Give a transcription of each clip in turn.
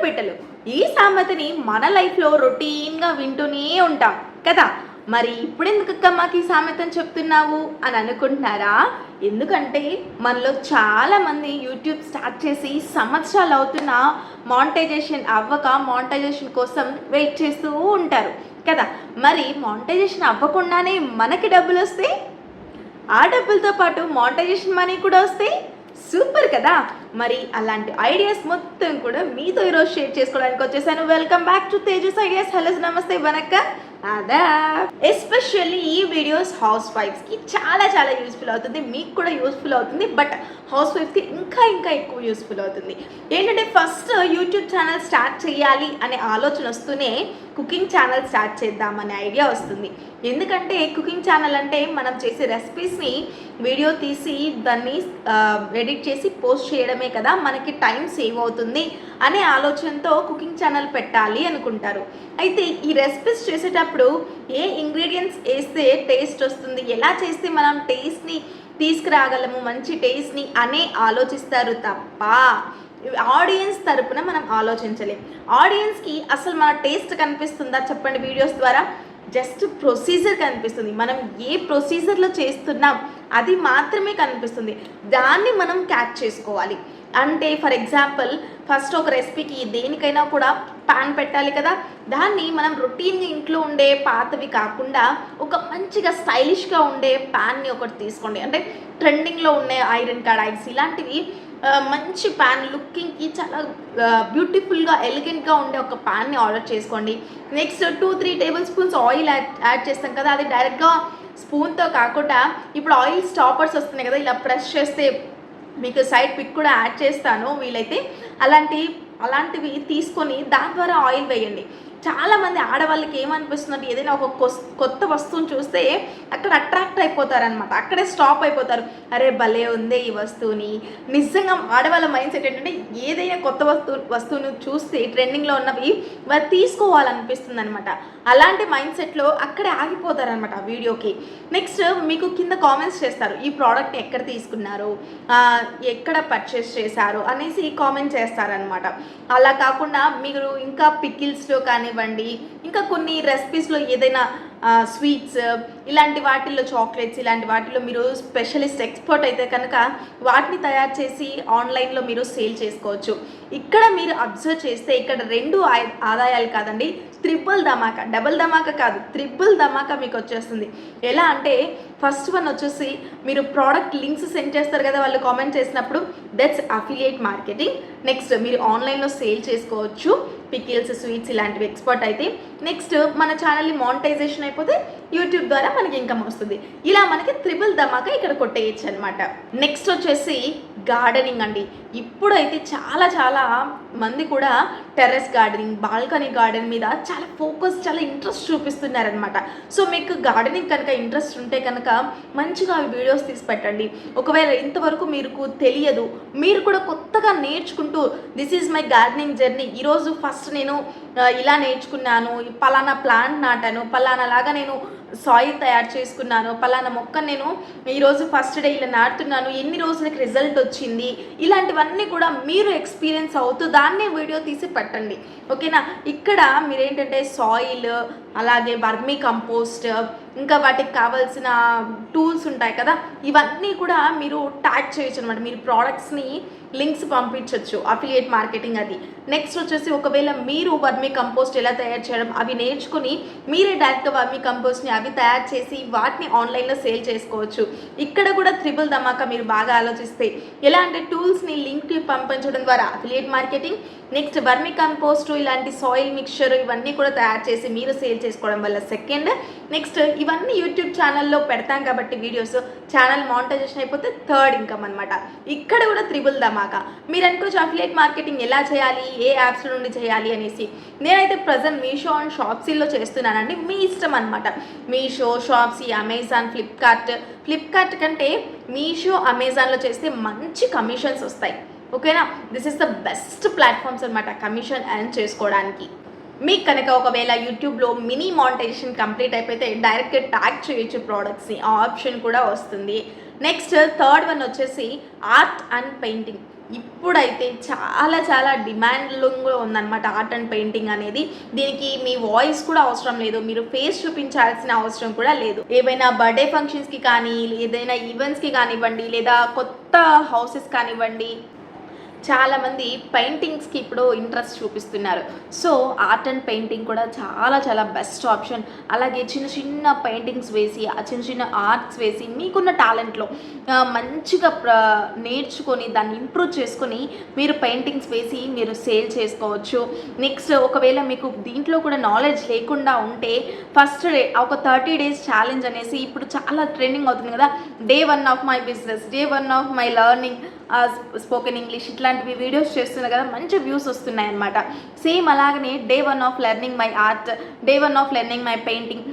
పిట్టలు. ఈ సామెతని మన లైఫ్లో రొటీన్గా వింటూనే ఉంటాం కదా. మరి ఇప్పుడెందుకక్క మాకు ఈ సామెతని చెప్తున్నావు అని అనుకుంటున్నారా? ఎందుకంటే మనలో చాలామంది యూట్యూబ్ స్టార్ట్ చేసి సంవత్సరాలు అవుతున్నా మానిటైజేషన్ కోసం వెయిట్ చేస్తూ ఉంటారు కదా. మరి మానిటైజేషన్ అవ్వకుండానే మనకి డబ్బులు వస్తే, ఆ డబ్బులతో పాటు మానిటైజేషన్ మనీ కూడా వస్తాయి. సూపర్ కదా. మరి అలాంటి ఐడియాస్ మొత్తం కూడా మీతో ఈరోజు షేర్ చేసుకోవడానికి వచ్చేసాను. Welcome back to Tejas ideas. Hello, నమస్తే, వనక్క, అదా. ఎస్పెషల్లీ ఈ వీడియోస్ హౌస్ వైఫ్స్కి చాలా చాలా యూస్ఫుల్ అవుతుంది, మీకు కూడా యూస్ఫుల్ అవుతుంది. బట్ హౌస్ వైఫ్కి ఇంకా ఎక్కువ యూస్ఫుల్ అవుతుంది. ఏంటంటే ఫస్ట్ యూట్యూబ్ ఛానల్ స్టార్ట్ చేయాలి అనే ఆలోచన వస్తూనే కుకింగ్ ఛానల్ స్టార్ట్ చేద్దామనే ఐడియా వస్తుంది. ఎందుకంటే కుకింగ్ ఛానల్ అంటే మనం చేసే రెసిపీస్ని వీడియో తీసి దాన్ని ఎడిట్ చేసి పోస్ట్ చేయడమే కదా, మనకి టైం సేవ్ అవుతుంది అనే ఆలోచనతో కుకింగ్ ఛానల్ పెట్టాలి అనుకుంటారు. అయితే ఈ రెసిపీస్ చేసేటప్పుడు ఏ ఇంగ్రీడియంట్స్ వేస్తే టేస్ట్ వస్తుంది, ఎలా చేస్తే మనం టేస్ట్ని తీసుకురాగలము, మంచి టేస్ట్ని అనే ఆలోచిస్తారు తప్ప ఆడియన్స్ తరపున మనం ఆలోచించలేం. ఆడియన్స్కి అసలు మన టేస్ట్ కనిపిస్తుందా చెప్పండి? వీడియోస్ ద్వారా జస్ట్ ప్రొసీజర్ కనిపిస్తుంది. మనం ఏ ప్రొసీజర్లో చేస్తున్నాం అది మాత్రమే కనిపిస్తుంది. దాన్ని మనం క్యాచ్ చేసుకోవాలి. అంటే ఫర్ ఎగ్జాంపుల్ ఫస్ట్ ఒక రెసిపీకి దేనికైనా కూడా పాన్ పెట్టాలి కదా. దాన్ని మనం రొటీన్గా ఇంట్లో ఉండే పాతవి కాకుండా ఒక మంచిగా స్టైలిష్గా ఉండే ప్యాన్ని ఒకటి తీసుకోండి. అంటే ట్రెండింగ్లో ఉండే ఐరన్ కడాయిస్ ఇలాంటివి మంచి ప్యాన్ లుకింగ్కి చాలా బ్యూటిఫుల్గా ఎలిగెంట్గా ఉండే ఒక ప్యాన్ని ఆర్డర్ చేసుకోండి. Next 2-3 table spoons oil add చేస్తాం కదా, అది డైరెక్ట్గా స్పూన్తో కాకుండా ఇప్పుడు ఆయిల్ స్టాపర్స్ వస్తున్నాయి కదా, ఇలా ప్రెస్ చేస్తే మీకు సైడ్ పిక్ కూడా యాడ్ చేస్తాను వీలైతే. అలాంటివి తీసుకొని దాని ద్వారా ఆయిల్ వేయండి. చాలామంది ఆడవాళ్ళకి ఏమనిపిస్తుందంటే ఏదైనా ఒక కొత్త వస్తువుని చూస్తే అక్కడ అట్రాక్ట్ అయిపోతారనమాట, అక్కడే స్టాప్ అయిపోతారు. అరే భలే ఉందే ఈ వస్తువుని. నిజంగా ఆడవాళ్ళ మైండ్ సెట్ ఏంటంటే ఏదైనా కొత్త వస్తువుని చూస్తే ట్రెండింగ్లో ఉన్నవి వారు తీసుకోవాలనిపిస్తుంది అనమాట. అలాంటి మైండ్ సెట్లో అక్కడే ఆగిపోతారనమాట వీడియోకి. నెక్స్ట్ మీకు కింద కామెంట్స్ చేస్తారు, ఈ ప్రోడక్ట్ని ఎక్కడ తీసుకున్నారు, ఎక్కడ పర్చేస్ చేశారు అనేసి కామెంట్ చేస్తారనమాట. అలా కాకుండా మీరు ఇంకా పికిల్స్లో కానీ ఇంకా కొన్ని రెసిపీస్లో ఏదైనా స్వీట్స్ ఇలాంటి వాటిల్లో, చాక్లెట్స్ ఇలాంటి వాటిల్లో మీరు స్పెషలిస్ట్ ఎక్స్పర్ట్ అయితే కనుక వాటిని తయారు చేసి ఆన్లైన్లో మీరు సేల్ చేసుకోవచ్చు. ఇక్కడ మీరు అబ్జర్వ్ చేస్తే ఇక్కడ 2 ఆదాయాలు కాదండి, ట్రిపుల్ ధమాకా, డబుల్ ధమాకా కాదు, ట్రిపుల్ ధమాకా మీకు వచ్చేస్తుంది. ఎలా అంటే ఫస్ట్ వన్ వచ్చేసి మీరు ప్రోడక్ట్ లింక్స్ సెండ్ చేస్తారు కదా వాళ్ళు కామెంట్ చేసినప్పుడు, దట్స్ అఫిలియేట్ మార్కెటింగ్. నెక్స్ట్ మీరు ఆన్లైన్లో సేల్ చేసుకోవచ్చు పికిల్స్, స్వీట్స్ ఇలాంటివి ఎక్స్పర్ట్ అయితే. నెక్స్ట్ మన ఛానల్ని మానిటైజేషన్ అయిపోతే యూట్యూబ్ ద్వారా మనకి ఇన్కమ్ వస్తుంది. ఇలా మనకి ట్రిపుల్ ధమాకా ఇక్కడ కొట్టేయచ్చు అనమాట. నెక్స్ట్ వచ్చేసి గార్డెనింగ్ అండి. ఇప్పుడైతే చాలా మంది కూడా టెర్రస్ గార్డెనింగ్, బాల్కనీ గార్డెన్ మీద చాలా ఫోకస్, చాలా ఇంట్రెస్ట్ చూపిస్తున్నారనమాట. సో మీకు గార్డెనింగ్ కనుక ఇంట్రెస్ట్ ఉంటే కనుక మంచిగా వీడియోస్ తీసి పెట్టండి. ఒకవేళ ఇంతవరకు మీకు తెలియదు, మీరు కూడా కొత్తగా నేర్చుకుంటూ this is my gardening journey, ఈరోజు ఫస్ట్ నేను ఇలా నేర్చుకున్నాను, పలానా ప్లాంట్ నాటాను, పలానా లాగా నేను సాయిల్ తయారు చేసుకున్నాను, పలానా మొక్కను నేను ఈరోజు ఫస్ట్ డే ఇలా నాటుతున్నాను, ఎన్ని రోజులకి రిజల్ట్ వచ్చింది, ఇలాంటివన్నీ కూడా మీరు ఎక్స్పీరియన్స్ అవుతూ దాన్నే వీడియో తీసి పెట్టండి. ఓకేనా? ఇక్కడ మీరేంటంటే సాయిల్, అలాగే వర్మీ కంపోస్ట్, ఇంకా వాటికి కావాల్సిన టూల్స్ ఉంటాయి కదా, ఇవన్నీ కూడా మీరు ట్యాగ్ చేయొచ్చు అనమాట. మీరు ప్రోడక్ట్స్ని లింక్స్ పంపించవచ్చు, అఫిలియేట్ మార్కెటింగ్ అది. నెక్స్ట్ వచ్చేసి ఒకవేళ మీరు వర్మీ కంపోస్ట్ ఎలా తయారు చేయడం అవి నేర్చుకుని మీరే డైరెక్ట్గా వర్మీ కంపోస్ట్ని అవి తయారు చేసి వాటిని ఆన్లైన్లో సేల్ చేసుకోవచ్చు. ఇక్కడ కూడా ట్రిపుల్ ధమాకా మీరు బాగా ఆలోచిస్తే. ఎలా అంటే టూల్స్ని లింక్కి పంపించడం ద్వారా affiliate marketing, next vermi compost ఇలాంటి సాయిల్ మిక్చర్ ఇవన్నీ కూడా తయారు చేసి మీరు సేల్ చేసుకోవడం వల్ల సెకండ్. నెక్స్ట్ ఇవన్నీ యూట్యూబ్ ఛానల్లో పెడతాం కాబట్టి వీడియోస్, ఛానల్ మానిటైజేషన్ అయిపోతే థర్డ్ ఇన్కమ్ అనమాట. ఇక్కడ కూడా ట్రిపుల్ ధమాకా. మీరు అనుకోవచ్చు అఫిలియేట్ మార్కెటింగ్ ఎలా చేయాలి, ఏ యాప్స్ నుండి చేయాలి అనేసి. నేనైతే ప్రజెంట్ మీషో అండ్ షాప్సీలో చేస్తున్నానండి, మీ ఇష్టం అనమాట. మీషో, షాప్సీ, అమెజాన్, ఫ్లిప్కార్ట్ కంటే మీషో, అమెజాన్లో చేస్తే మంచి కమిషన్స్ వస్తాయి. ఓకేనా? This is the best platforms అనమాట కమిషన్ ఎర్న్ చేసుకోవడానికి. మీకు కనుక ఒకవేళ యూట్యూబ్లో మినీ మానిటైజేషన్ కంప్లీట్ అయిపోతే డైరెక్ట్గా ట్యాగ్ చేయొచ్చు ప్రోడక్ట్స్ని, ఆ ఆప్షన్ కూడా వస్తుంది. నెక్స్ట్ థర్డ్ వన్ వచ్చేసి ఆర్ట్ అండ్ పెయింటింగ్. ఇప్పుడైతే చాలా చాలా డిమాండ్లో ఉందన్నమాట ఆర్ట్ అండ్ పెయింటింగ్ అనేది. దీనికి మీ వాయిస్ కూడా అవసరం లేదు, మీరు ఫేస్ చూపించాల్సిన అవసరం కూడా లేదు. ఏవైనా బర్త్డే ఫంక్షన్స్కి కానీ, ఏదైనా ఈవెంట్స్కి కానివ్వండి, లేదా కొత్త హౌసెస్ కానివ్వండి, చాలామంది పెయింటింగ్స్కి ఇప్పుడు ఇంట్రెస్ట్ చూపిస్తున్నారు. సో ఆర్ట్ అండ్ పెయింటింగ్ కూడా చాలా చాలా బెస్ట్ ఆప్షన్. అలాగే చిన్న చిన్న పెయింటింగ్స్ వేసి, ఆ చిన్న చిన్న ఆర్ట్స్ వేసి మీకున్న టాలెంట్లో మంచిగా నేర్చుకొని దాన్ని ఇంప్రూవ్ చేసుకొని మీరు పెయింటింగ్స్ వేసి మీరు సేల్ చేసుకోవచ్చు. నెక్స్ట్ ఒకవేళ మీకు దీంట్లో కూడా నాలెడ్జ్ లేకుండా ఉంటే ఫస్ట్ డే ఒక 30 days ఛాలెంజ్ అనేసి ఇప్పుడు చాలా ట్రెండింగ్ అవుతుంది కదా. Day 1 of my business, Day 1 of my learning spoken English, ఇట్లాంటివి వీడియోస్ చేస్తున్నా కదా, మంచి వ్యూస్ వస్తున్నాయి అనమాట. సేమ్ అలాగనే Day 1 of learning my art, Day 1 of learning my painting.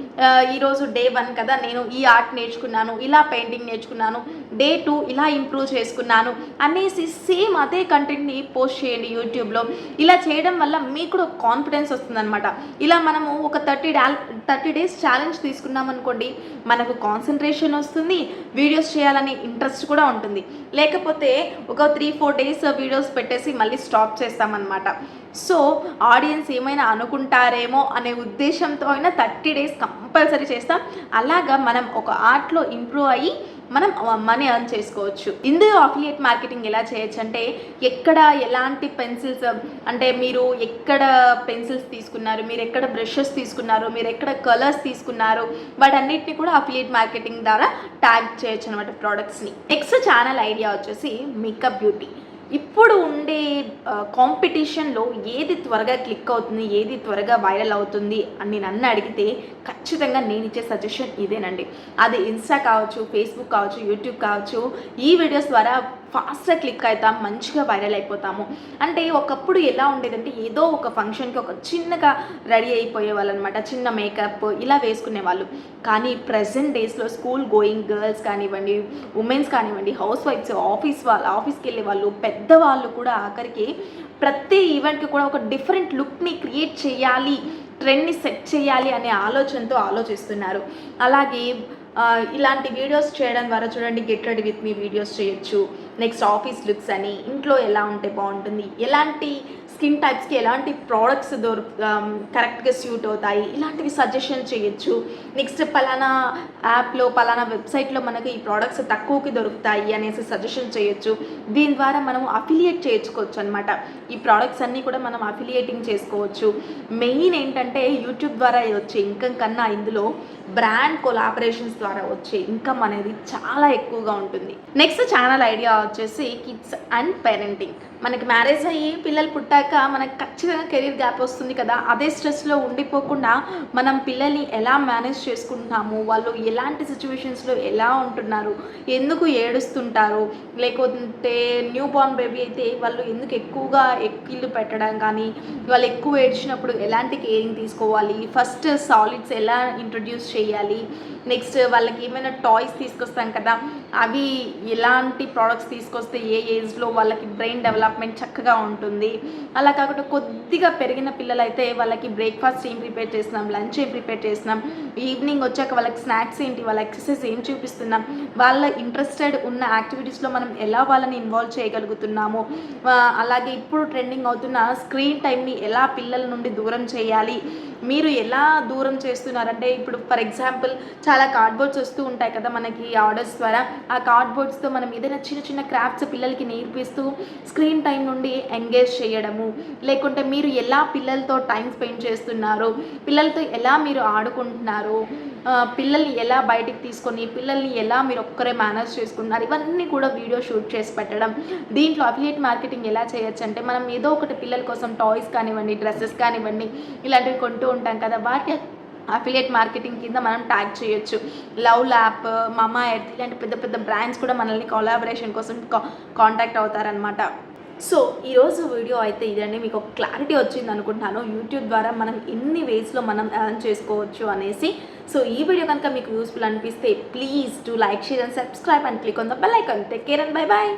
ఈరోజు Day 1 కదా, నేను ఈ ఆర్ట్ నేర్చుకున్నాను, ఇలా పెయింటింగ్ నేర్చుకున్నాను, Day 2 ఇలా ఇంప్రూవ్ చేసుకున్నాను అనేసి సేమ్ అదే కంటెంట్ని పోస్ట్ చేయండి యూట్యూబ్లో. ఇలా చేయడం వల్ల మీకు కూడా కాన్ఫిడెన్స్ వస్తుందన్నమాట. ఇలా మనము ఒక 30 days ఛాలెంజ్ తీసుకున్నాం అనుకోండి, మనకు కాన్సన్ట్రేషన్ వస్తుంది, వీడియోస్ చేయాలని ఇంట్రెస్ట్ కూడా ఉంటుంది. లేకపోతే ఒక 3-4 days వీడియోస్ పెట్టేసి మళ్ళీ స్టాప్ చేస్తామన్నమాట. సో ఆడియన్స్ ఏమైనా అనుకుంటారేమో అనే ఉద్దేశంతో అయినా 30 days కంపల్సరీ చేస్తాం. అలాగా మనం ఒక ఆర్ట్లో ఇంప్రూవ్ అయ్యి మనం మనీ ఎర్న్ చేసుకోవచ్చు. ఇందులో అఫిలియేట్ మార్కెటింగ్ ఎలా చేయొచ్చు అంటే, ఎక్కడ ఎలాంటి పెన్సిల్స్, అంటే మీరు ఎక్కడ పెన్సిల్స్ తీసుకున్నారు, మీరు ఎక్కడ బ్రషెస్ తీసుకున్నారు, మీరు ఎక్కడ కలర్స్ తీసుకున్నారు, వాటన్నిటిని కూడా అఫిలియేట్ మార్కెటింగ్ ద్వారా ట్యాగ్ చేయొచ్చు అనమాట ప్రోడక్ట్స్ని. నెక్స్ట్ ఛానల్ ఐడియా వచ్చేసి మేకప్ బ్యూటీ. ఇప్పుడు ఉండే కాంపిటీషన్లో ఏది త్వరగా క్లిక్ అవుతుంది, ఏది త్వరగా వైరల్ అవుతుంది అని నన్ను అడిగితే ఖచ్చితంగా నేను ఇచ్చే సజెషన్ ఇదేనండి. అది ఇన్స్టా కావచ్చు, ఫేస్బుక్ కావచ్చు, యూట్యూబ్ కావచ్చు. ఈ వీడియోస్ ద్వారా ఫాస్ట్గా క్లిక్ అవుతాం, మంచిగా వైరల్ అయిపోతాము. అంటే ఒకప్పుడు ఎలా ఉండేదంటే, ఏదో ఒక ఫంక్షన్కి ఒక చిన్నగా రెడీ అయిపోయే వాళ్ళు అనమాట, చిన్న మేకప్ ఇలా వేసుకునే వాళ్ళు. కానీ ప్రజెంట్ డేస్లో స్కూల్ గోయింగ్ గర్ల్స్ కానివ్వండి, ఉమెన్స్ కానివ్వండి, హౌస్ వైఫ్స్, ఆఫీస్కి వెళ్ళే వాళ్ళు, పెద్దవాళ్ళు కూడా ఆఖరికి ప్రతి ఈవెంట్కి కూడా ఒక డిఫరెంట్ లుక్ని క్రియేట్ చేయాలి, ట్రెండ్ని సెట్ చేయాలి అనే ఆలోచనతో ఆలోచిస్తున్నారు. అలాగే ఇలాంటి వీడియోస్ చేయడం ద్వారా చూడండి, get ready with me videos చేయొచ్చు. నెక్స్ట్ ఆఫీస్ లుక్స్ అని, ఇంట్లో ఎలా ఉంటే బాగుంటుంది, ఎలాంటి స్కిన్ టైప్స్కి ఎలాంటి ప్రోడక్ట్స్ కరెక్ట్గా స్యూట్ అవుతాయి, ఇలాంటివి సజెషన్ చేయొచ్చు. నెక్స్ట్ పలానా యాప్లో, పలానా వెబ్సైట్లో మనకు ఈ ప్రోడక్ట్స్ తక్కువకి దొరుకుతాయి అనేసి సజెషన్ చేయొచ్చు. దీని ద్వారా మనం అఫిలియేట్ చేసుకోవచ్చు అనమాట. ఈ ప్రోడక్ట్స్ అన్నీ కూడా మనం అఫిలియేటింగ్ చేసుకోవచ్చు. మెయిన్ ఏంటంటే యూట్యూబ్ ద్వారా వచ్చే ఇన్కమ్ కన్నా ఇందులో బ్రాండ్ కొలాబరేషన్స్ ద్వారా వచ్చే ఇన్కమ్ అనేది చాలా ఎక్కువగా ఉంటుంది. నెక్స్ట్ ఛానల్ ఐడియా వచ్చేసి కిడ్స్ అండ్ పేరెంటింగ్. మనకి మ్యారేజ్ అయ్యి పిల్లలు పుట్టాక మనకు ఖచ్చితంగా కెరీర్ గ్యాప్ వస్తుంది కదా. అదే స్ట్రెస్లో ఉండిపోకుండా మనం పిల్లల్ని ఎలా మేనేజ్ చేసుకుంటున్నాము, వాళ్ళు ఎలాంటి సిచ్యువేషన్స్లో ఎలా ఉంటున్నారు, ఎందుకు ఏడుస్తుంటారు, లేకపోతే న్యూ బార్న్ బేబీ అయితే వాళ్ళు ఎందుకు ఎక్కువగా ఎక్కిళ్ళు పెట్టడం కానీ, వాళ్ళు ఎక్కువ ఏడ్చినప్పుడు ఎలాంటి కేరింగ్ తీసుకోవాలి, ఫస్ట్ సాలిడ్స్ ఎలా ఇంట్రడ్యూస్ చేయాలి, నెక్స్ట్ వాళ్ళకి ఏమైనా టాయ్స్ తీసుకొస్తాం కదా, అవి ఎలాంటి ప్రోడక్ట్స్ తీసుకొస్తే ఏ ఏజ్లో వాళ్ళకి బ్రెయిన్ డెవలప్మెంట్ చక్కగా ఉంటుంది. అలా కాకుండా కొద్దిగా పెరిగిన పిల్లలైతే వాళ్ళకి బ్రేక్ఫాస్ట్ ఏం ప్రిపేర్ చేస్తున్నాం, లంచ్ ఏం ప్రిపేర్ చేస్తున్నాం, ఈవినింగ్ వచ్చాక వాళ్ళకి స్నాక్స్ ఏంటి, వాళ్ళ ఎక్సర్సైజ్ ఏం చూపిస్తున్నాం, వాళ్ళ ఇంట్రెస్టెడ్ ఉన్న యాక్టివిటీస్లో మనం ఎలా వాళ్ళని ఇన్వాల్వ్ చేయగలుగుతున్నాము. అలాగే ఇప్పుడు ట్రెండింగ్ అవుతున్న స్క్రీన్ టైంని ఎలా పిల్లల నుండి దూరం చేయాలి, మీరు ఎలా దూరం చేస్తున్నారంటే, ఇప్పుడు ఫర్ ఎగ్జాంపుల్ చాలా కార్డ్బోర్డ్స్ వస్తూ ఉంటాయి కదా మనకి ఆర్డర్స్ ద్వారా. ఆ కార్డ్బోర్డ్స్తో మనం ఏదైనా చిన్న చిన్న క్రాఫ్ట్స్ పిల్లలకి నేర్పిస్తూ స్క్రీన్ టైం నుండి ఎంగేజ్ చేయడము, లేకుంటే మీరు ఎలా పిల్లలతో టైం స్పెండ్ చేస్తున్నారు, పిల్లలతో ఎలా మీరు ఆడుకుంటున్నారు, పిల్లల్ని ఎలా బయటికి తీసుకొని పిల్లల్ని ఎలా మీరు ఒక్కరే మేనేజ్ చేసుకుంటున్నారు, ఇవన్నీ కూడా వీడియో షూట్ చేసి పెట్టడం. దీంట్లో అఫిలియేట్ మార్కెటింగ్ ఎలా చేయొచ్చు అంటే, మనం ఏదో ఒకటి పిల్లల కోసం టాయ్స్ కానివ్వండి, డ్రెస్సెస్ కానివ్వండి, ఇలాంటివి కొంటూ ఉంటాం కదా, వాటి అఫిలియేట్ మార్కెటింగ్ కింద మనం ట్యాగ్ చేయొచ్చు. లవ్ ల్యాప్, మమా ఎర్త్ ఇలాంటి పెద్ద పెద్ద బ్రాండ్స్ కూడా మనల్ని కొలాబరేషన్ కోసం కాంటాక్ట్ అవుతారనమాట. సో ఈరోజు వీడియో అయితే ఇదండి, మీకు ఒక క్లారిటీ వచ్చింది అనుకుంటున్నాను, యూట్యూబ్ ద్వారా మనం ఎన్ని వేస్లో మనం ఎర్న్ చేసుకోవచ్చు అనేసి. సో ఈ వీడియో కనుక మీకు యూస్ఫుల్ అనిపిస్తే please do like, share and subscribe and click on the bell icon. Take care and bye bye.